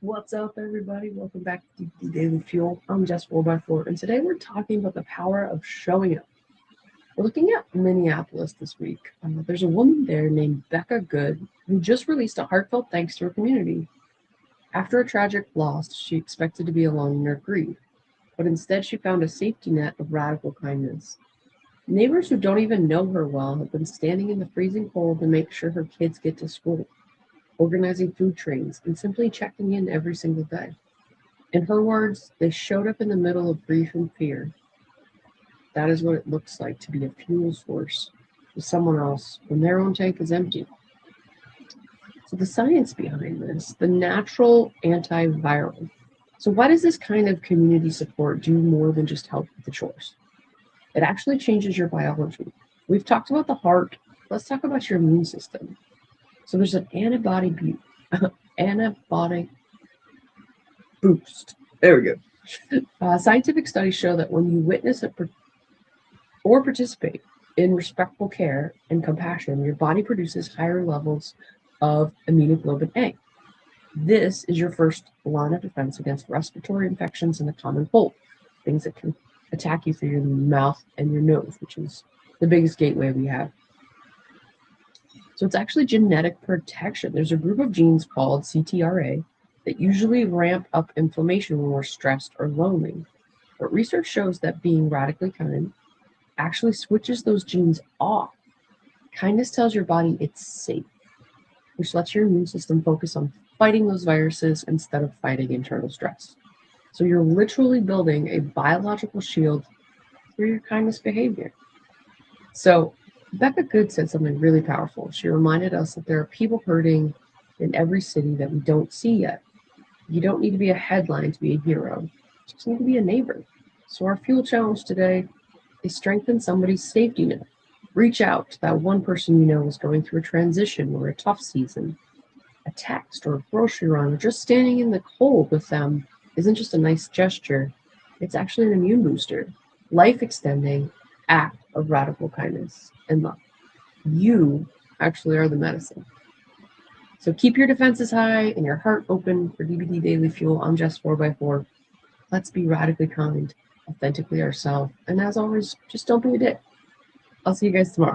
What's up, everybody? Welcome back to DBD Daily Fuel. I'm Jess 4x4, and today we're talking about the power of showing up. We're looking at Minneapolis this week. There's a woman there named Becca Good who just released a heartfelt thanks to her community. After a tragic loss, she expected to be alone in her grief, but instead she found a safety net of radical kindness. Neighbors who don't even know her well have been standing in the freezing cold to make sure her kids get to school, organizing food trains, and simply checking in every single day. In her words, they showed up in the middle of grief and fear. That is what it looks like to be a fuel source to someone else when their own tank is empty. So the science behind this, the natural antiviral. So why does this kind of community support do more than just help with the chores? It actually changes your biology. We've talked about the heart. Let's talk about your immune system. So there's an antibody boost. There we go. Scientific studies show that when you witness or participate in respectful care and compassion, your body produces higher levels of immunoglobulin A. This is your first line of defense against respiratory infections and the common cold, things that can attack you through your mouth and your nose, which is the biggest gateway we have. So it's actually genetic protection. There's a group of genes called CTRA that usually ramp up inflammation when we're stressed or lonely. But research shows that being radically kind actually switches those genes off. Kindness tells your body it's safe, which lets your immune system focus on fighting those viruses instead of fighting internal stress. So you're literally building a biological shield through your kindness behavior. So Becca Good said something really powerful. She reminded us that there are people hurting in every city that we don't see yet. You don't need to be a headline to be a hero. You just need to be a neighbor. So our fuel challenge today is strengthen somebody's safety net. Reach out to that one person you know is going through a transition or a tough season. A text or a grocery run or just standing in the cold with them isn't just a nice gesture. It's actually an immune booster, life-extending act of radical kindness and love. You actually are the medicine. So keep your defenses high and your heart open for DBD Daily Fuel. I'm Jess 4x4. Let's be radically kind, authentically ourselves. And as always, just don't be a dick. I'll see you guys tomorrow.